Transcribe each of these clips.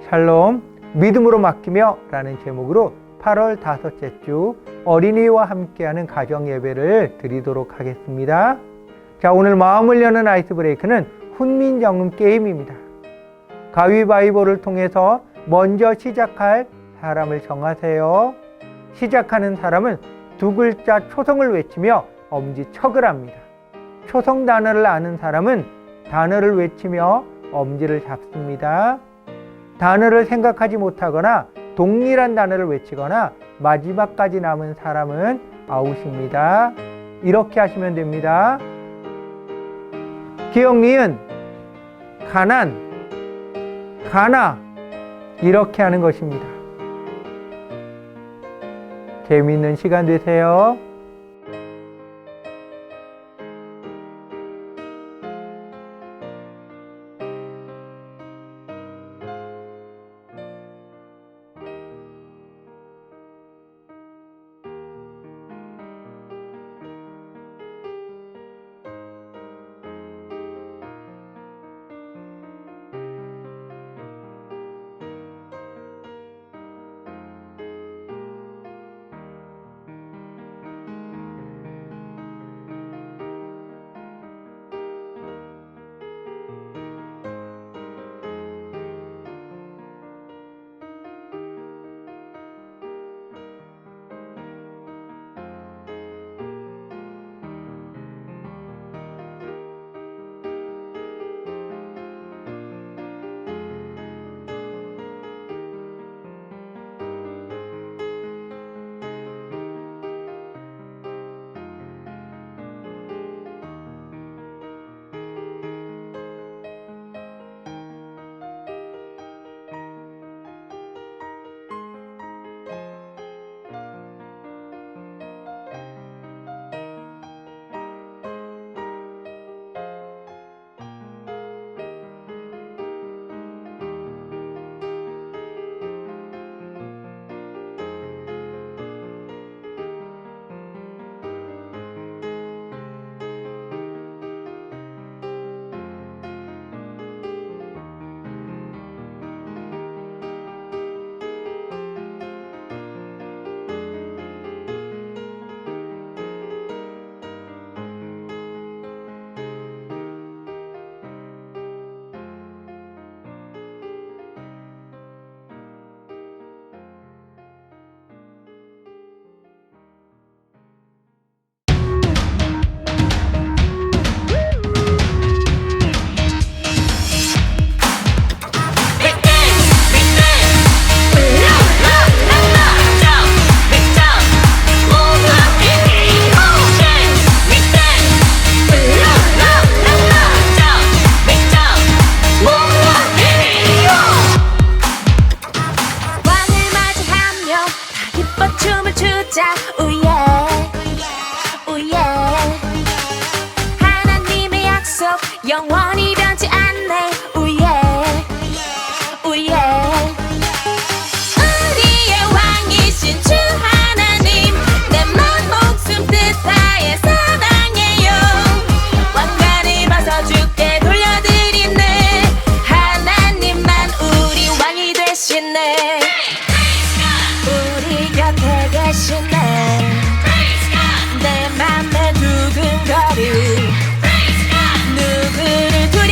샬롬, 믿음으로 맡기며 라는 제목으로 8월 5째 주 어린이와 함께하는 가정 예배를 드리도록 하겠습니다. 자, 오늘 마음을 여는 아이스 브레이크는 훈민정음 게임입니다. 가위바위보를 통해서 먼저 시작할 사람을 정하세요. 시작하는 사람은 두 글자 초성을 외치며 엄지척을 합니다. 초성 단어를 아는 사람은 단어를 외치며 엄지를 잡습니다. 단어를 생각하지 못하거나 동일한 단어를 외치거나 마지막까지 남은 사람은 아웃입니다. 이렇게 하시면 됩니다. 기억, 니은, 가난, 가나 이렇게 하는 것입니다. 재미있는 시간 되세요. 영원히 변치 않네. 우예 우예. 우리의 왕이신 주 하나님, 내 맘 목숨 뜻하에 사랑해요. 왕관을 벗어 주께 돌려드리네. 하나님만 우리 왕이 되시네. 우리 곁에 계시네. 내 맘에 두근거리 누구를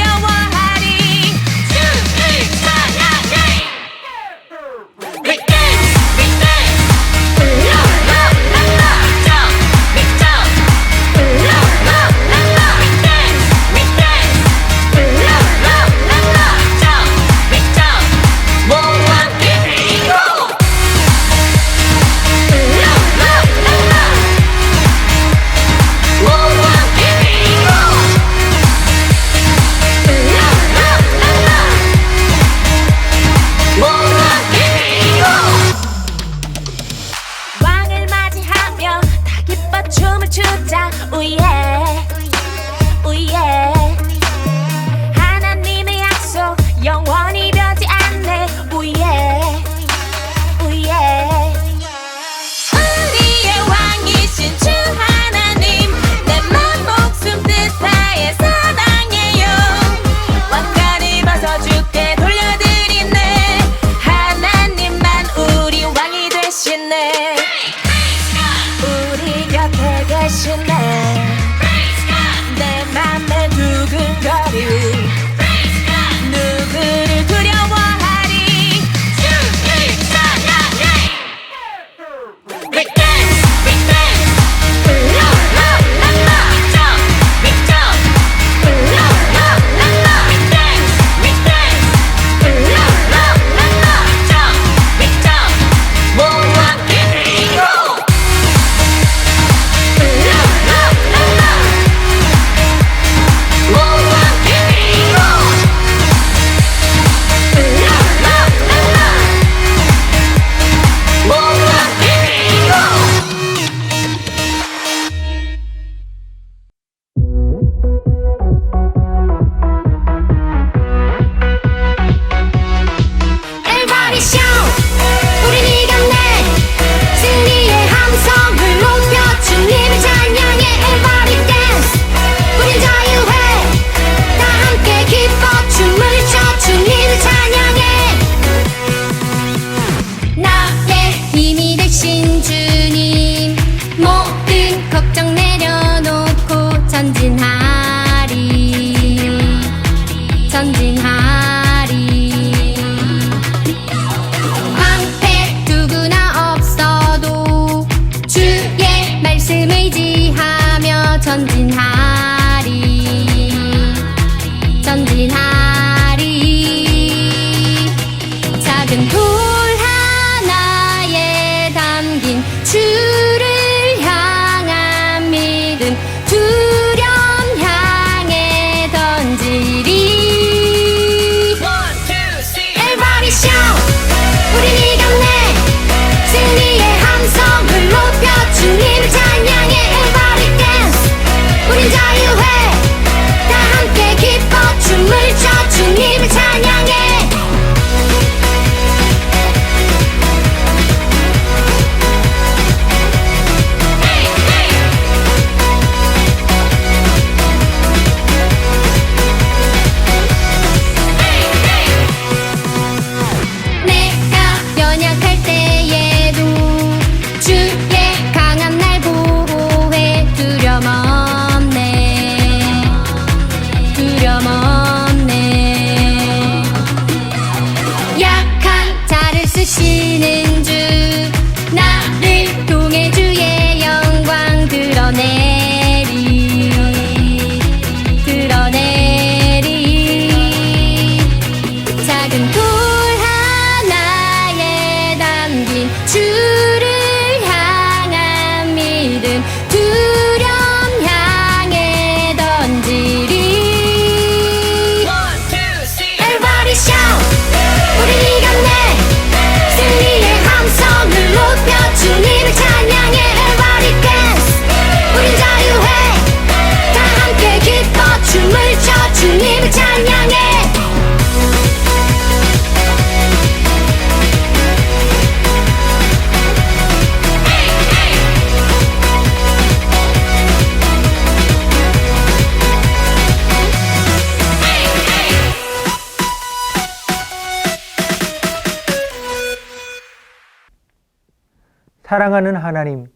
사랑하는 하나님,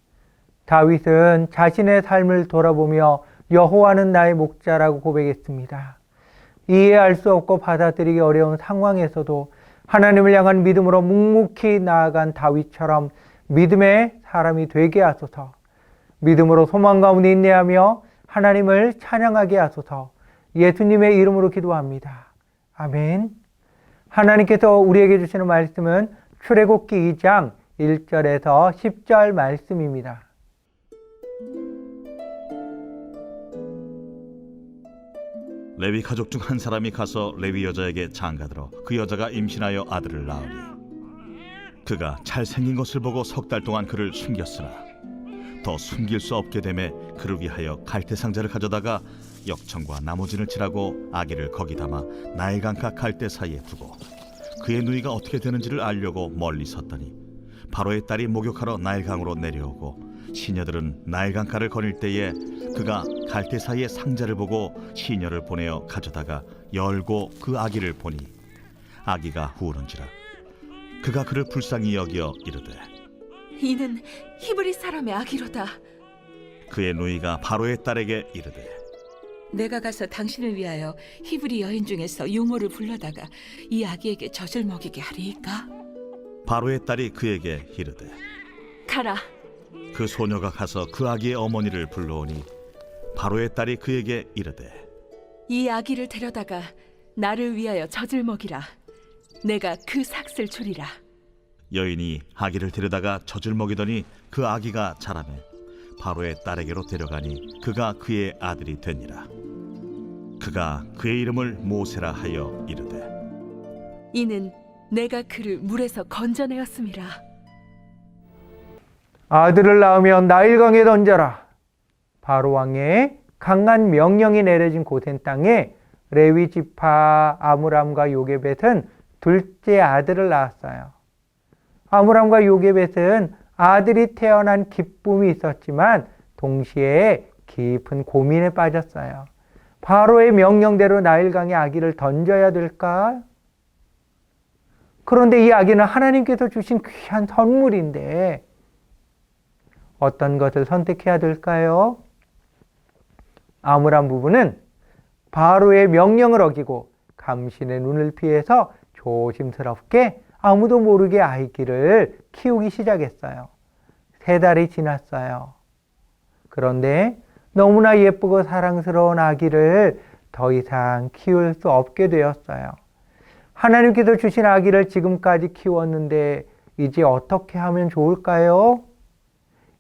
다윗은 자신의 삶을 돌아보며 여호와는 나의 목자라고 고백했습니다. 이해할 수 없고 받아들이기 어려운 상황에서도 하나님을 향한 믿음으로 묵묵히 나아간 다윗처럼 믿음의 사람이 되게 하소서. 믿음으로 소망 가운데 인내하며 하나님을 찬양하게 하소서. 예수님의 이름으로 기도합니다. 아멘. 하나님께서 우리에게 주시는 말씀은 출애굽기 2장 1절에서 10절 말씀입니다. 레위 가족 중 한 사람이 가서 레위 여자에게 장가들어 그 여자가 임신하여 아들을 낳으니 그가 잘생긴 것을 보고 석 달 동안 그를 숨겼으나 더 숨길 수 없게 되매 그를 위하여 갈대 상자를 가져다가 역청과 나무진을 칠하고 아기를 거기 담아 나일강가 갈대 사이에 두고 그의 누이가 어떻게 되는지를 알려고 멀리 섰더니 바로의 딸이 목욕하러 나일강으로 내려오고 시녀들은 나일강가를 거닐 때에 그가 갈대 사이에 상자를 보고 시녀를 보내어 가져다가 열고 그 아기를 보니 아기가 후우는지라 그가 그를 불쌍히 여겨 이르되 이는 히브리 사람의 아기로다. 그의 누이가 바로의 딸에게 이르되 내가 가서 당신을 위하여 히브리 여인 중에서 유모를 불러다가 이 아기에게 젖을 먹이게 하리이까? 바로의 딸이 그에게 이르되 가라. 그 소녀가 가서 그 아기의 어머니를 불러오니 바로의 딸이 그에게 이르되 이 아기를 데려다가 나를 위하여 젖을 먹이라. 내가 그 삭슬 주리라. 여인이 아기를 데려다가 젖을 먹이더니 그 아기가 자라매 바로의 딸에게로 데려가니 그가 그의 아들이 되니라. 그가 그의 이름을 모세라 하여 이르되 이는 내가 그를 물에서 건져내었음이라. 아들을 낳으면 나일강에 던져라. 바로 왕의 강한 명령이 내려진 고센 땅에 레위 지파 아므람과 요게벳은 둘째 아들을 낳았어요. 아므람과 요게벳은 아들이 태어난 기쁨이 있었지만 동시에 깊은 고민에 빠졌어요. 바로의 명령대로 나일강에 아기를 던져야 될까? 그런데 이 아기는 하나님께서 주신 귀한 선물인데 어떤 것을 선택해야 될까요? 아므람 부부는 바로의 명령을 어기고 감신의 눈을 피해서 조심스럽게 아무도 모르게 아기를 키우기 시작했어요. 3달이 지났어요. 그런데 너무나 예쁘고 사랑스러운 아기를 더 이상 키울 수 없게 되었어요. 하나님께서 주신 아기를 지금까지 키웠는데 이제 어떻게 하면 좋을까요?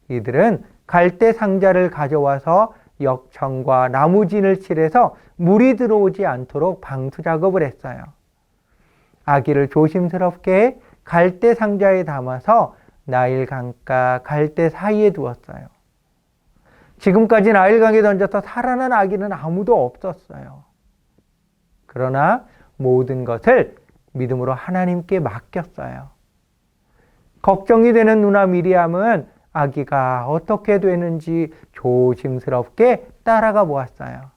이들은 갈대 상자를 가져와서 역청과 나무진을 칠해서 물이 들어오지 않도록 방수 작업을 했어요. 아기를 조심스럽게 갈대 상자에 담아서 나일강과 갈대 사이에 두었어요. 지금까지 나일강에 던져서 살아난 아기는 아무도 없었어요. 그러나 모든 것을 믿음으로 하나님께 맡겼어요. 걱정이 되는 누나 미리암은 아기가 어떻게 되는지 조심스럽게 따라가 보았어요.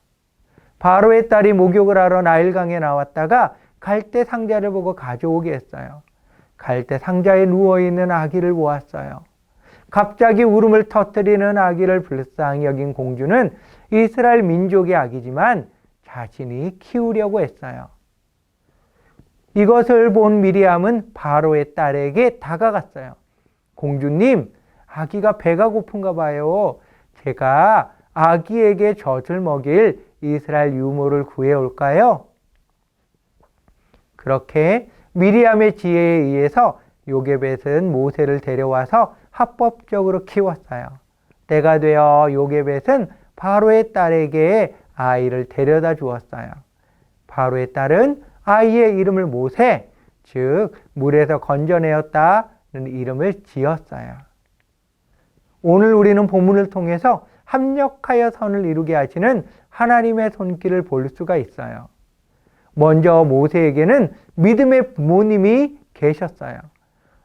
바로의 딸이 목욕을 하러 나일강에 나왔다가 갈대 상자를 보고 가져오게 했어요. 갈대 상자에 누워있는 아기를 보았어요. 갑자기 울음을 터뜨리는 아기를 불쌍히 여긴 공주는 이스라엘 민족의 아기지만 자신이 키우려고 했어요. 이것을 본 미리암은 바로의 딸에게 다가갔어요. 공주님, 아기가 배가 고픈가 봐요. 제가 아기에게 젖을 먹일 이스라엘 유모를 구해올까요? 그렇게 미리암의 지혜에 의해서 요게벳은 모세를 데려와서 합법적으로 키웠어요. 때가 되어 요게벳은 바로의 딸에게 아이를 데려다 주었어요. 바로의 딸은 아이의 이름을 모세, 즉 물에서 건져내었다는 이름을 지었어요. 오늘 우리는 본문을 통해서 합력하여 선을 이루게 하시는 하나님의 손길을 볼 수가 있어요. 먼저 모세에게는 믿음의 부모님이 계셨어요.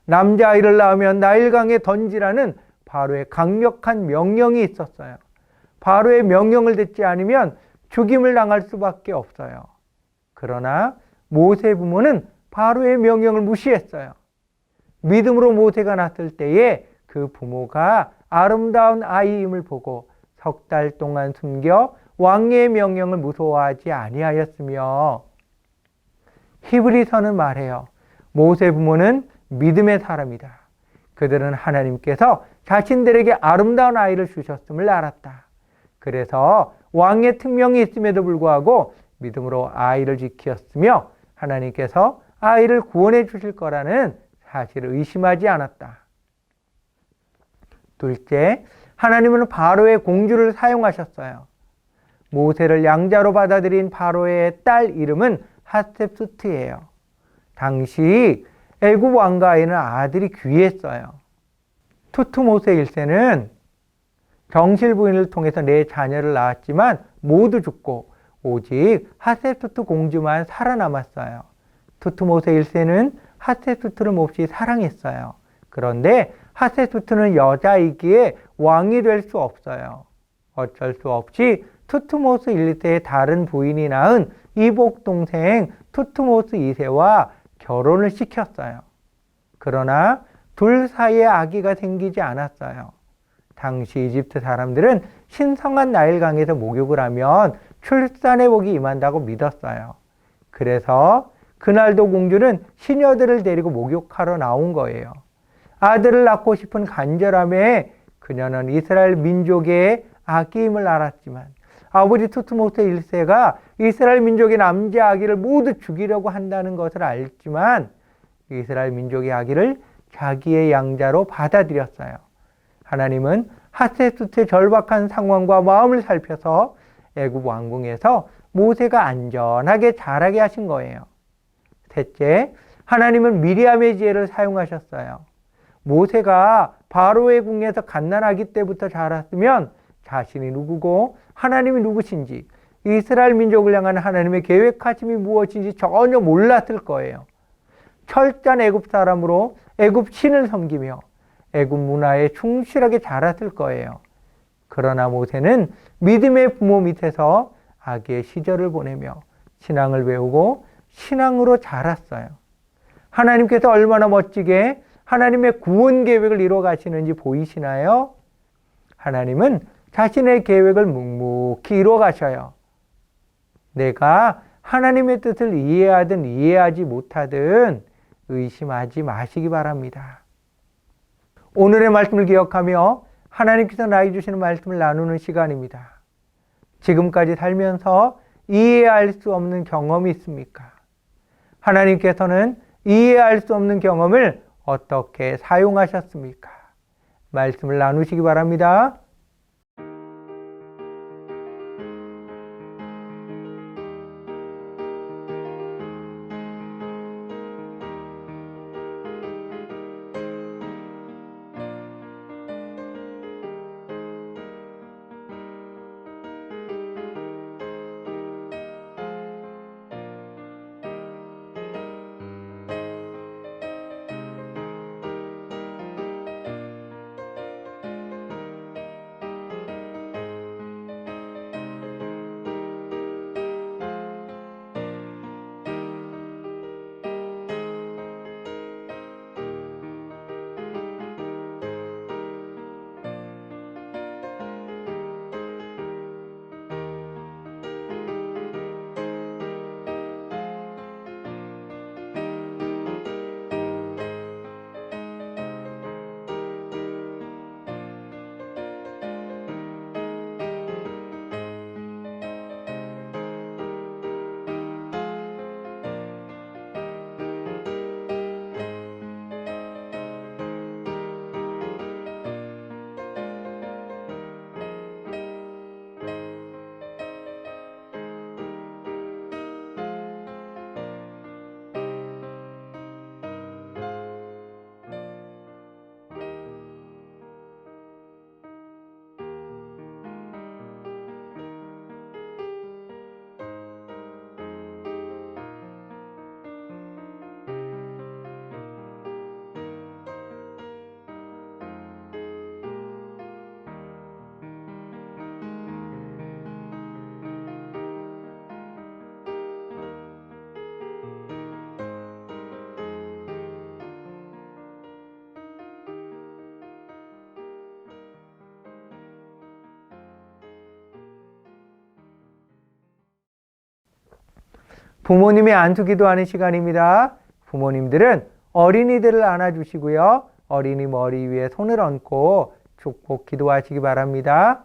남자아이를 낳으면 나일강에 던지라는 바로의 강력한 명령이 있었어요. 바로의 명령을 듣지 않으면 죽임을 당할 수밖에 없어요. 그러나 모세 부모는 바로의 명령을 무시했어요. 믿음으로 모세가 낳았을 때에 그 부모가 아름다운 아이임을 보고 석 달 동안 숨겨 왕의 명령을 무서워하지 아니하였으며, 히브리서는 말해요. 모세 부모는 믿음의 사람이다. 그들은 하나님께서 자신들에게 아름다운 아이를 주셨음을 알았다. 그래서 왕의 특명이 있음에도 불구하고 믿음으로 아이를 지켰으며 하나님께서 아이를 구원해 주실 거라는 사실을 의심하지 않았다. 둘째, 하나님은 바로의 공주를 사용하셨어요. 모세를 양자로 받아들인 바로의 딸 이름은 하셉수트예요. 당시 애굽 왕가에는 아들이 귀했어요. 투투모세 1세는 정실 부인을 통해서 네 자녀를 낳았지만 모두 죽고 오직 하셉수트 공주만 살아남았어요. 투투모세 1세는 하셉수트를 몹시 사랑했어요. 그런데 하셉수트는 여자이기에 왕이 될 수 없어요. 어쩔 수 없이 투투모스 1세의 다른 부인이 낳은 이복 동생 투투모스 2세와 결혼을 시켰어요. 그러나 둘 사이에 아기가 생기지 않았어요. 당시 이집트 사람들은 신성한 나일강에서 목욕을 하면 출산의 복이 임한다고 믿었어요. 그래서 그날도 공주는 시녀들을 데리고 목욕하러 나온 거예요. 아들을 낳고 싶은 간절함에 그녀는 이스라엘 민족의 아기임을 알았지만 아버지 투투모세 1세가 이스라엘 민족의 남자 아기를 모두 죽이려고 한다는 것을 알지만 이스라엘 민족의 아기를 자기의 양자로 받아들였어요. 하나님은 하셉수트의 절박한 상황과 마음을 살펴서 애굽 왕궁에서 모세가 안전하게 자라게 하신 거예요. 셋째, 하나님은 미리암의 지혜를 사용하셨어요. 모세가 바로의 궁에서 갓난아기 때부터 자랐으면 자신이 누구고 하나님이 누구신지, 이스라엘 민족을 향한 하나님의 계획하심이 무엇인지 전혀 몰랐을 거예요. 철저한 애굽 사람으로 애굽 신을 섬기며 애굽 문화에 충실하게 자랐을 거예요. 그러나 모세는 믿음의 부모 밑에서 아기의 시절을 보내며 신앙을 배우고 신앙으로 자랐어요. 하나님께서 얼마나 멋지게 하나님의 구원 계획을 이루어 가시는지 보이시나요? 하나님은 자신의 계획을 묵묵히 이루어 가셔요. 내가 하나님의 뜻을 이해하든 이해하지 못하든 의심하지 마시기 바랍니다. 오늘의 말씀을 기억하며 하나님께서 나에게 주시는 말씀을 나누는 시간입니다. 지금까지 살면서 이해할 수 없는 경험이 있습니까? 하나님께서는 이해할 수 없는 경험을 어떻게 사용하셨습니까? 말씀을 나누시기 바랍니다. 부모님의 안수기도 하는 시간입니다. 부모님들은 어린이들을 안아주시고요. 어린이 머리 위에 손을 얹고 축복 기도하시기 바랍니다.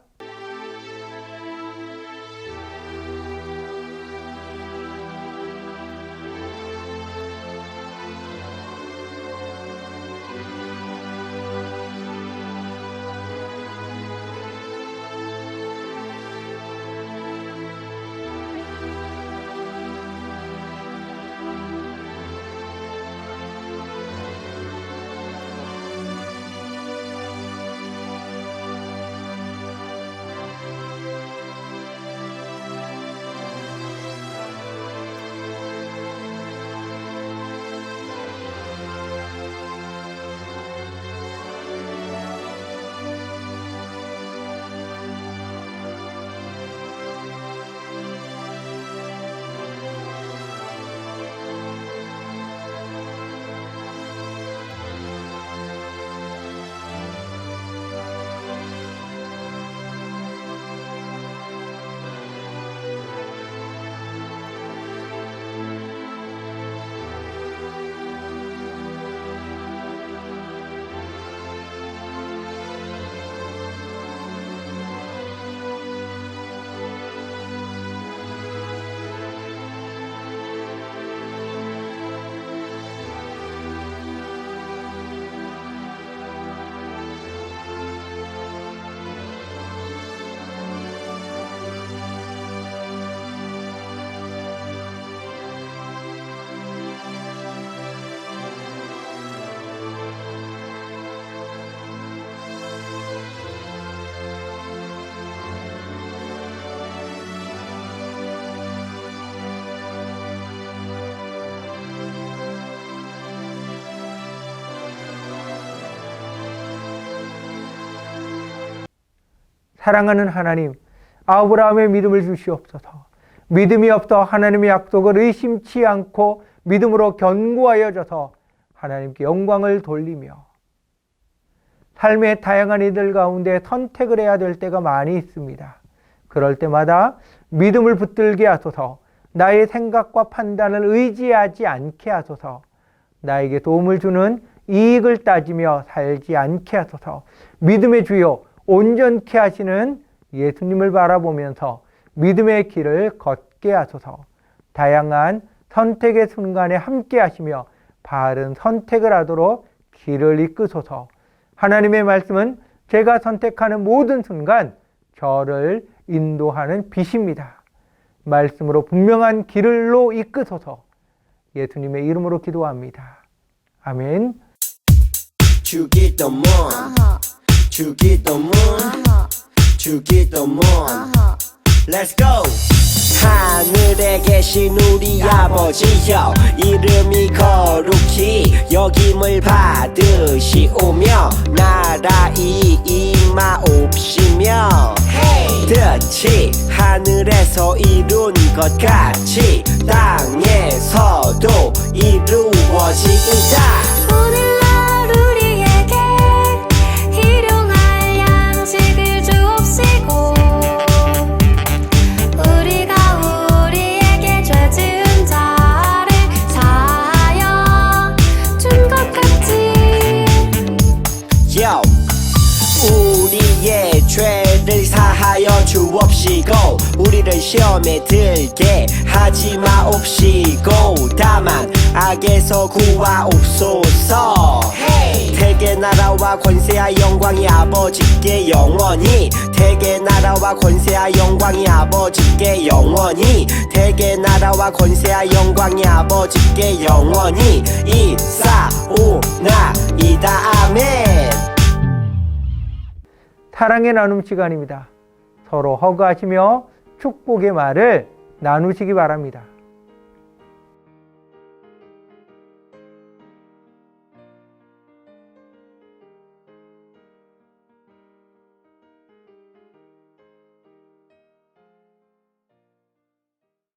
사랑하는 하나님, 아브라함의 믿음을 주시옵소서. 믿음이 없어 하나님의 약속을 의심치 않고 믿음으로 견고하여 져서 하나님께 영광을 돌리며 삶의 다양한 이들 가운데 선택을 해야 될 때가 많이 있습니다. 그럴 때마다 믿음을 붙들게 하소서. 나의 생각과 판단을 의지하지 않게 하소서. 나에게 도움을 주는 이익을 따지며 살지 않게 하소서. 믿음의 주요 온전케 하시는 예수님을 바라보면서 믿음의 길을 걷게 하소서. 다양한 선택의 순간에 함께 하시며 바른 선택을 하도록 길을 이끄소서. 하나님의 말씀은 제가 선택하는 모든 순간 저를 인도하는 빛입니다. 말씀으로 분명한 길로 이끄소서. 예수님의 이름으로 기도합니다. 아멘. 주기도문 주기도문 주기도문 Let's go! 하늘에 계신 우리 아버지여 이름이 거룩히 여김을 받으시오며 나라의 임하옵시며 뜻이 하늘에서 이룬 것 같이 땅에서도 이루어지이다. 오늘날 우리에게 일용할 양식을 주옵시고 우리가 우리에게 죄 지은 자를 사하여 준 것 같이 Yo. 우리의 죄를 사하여 주옵시고 우리를 시험에 들게 하지 마옵시고 다만 악에서 구하옵소서. 태계 나라와 권세와 영광이 아버지께 영원히 태계 나라와 권세와 영광이 아버지께 영원히 태계 나라와 권세와 영광이 아버지께 영원히 이사오나이다. 아멘. 사랑의 나눔 시간입니다. 서로 허그하시며 축복의 말을 나누시기 바랍니다.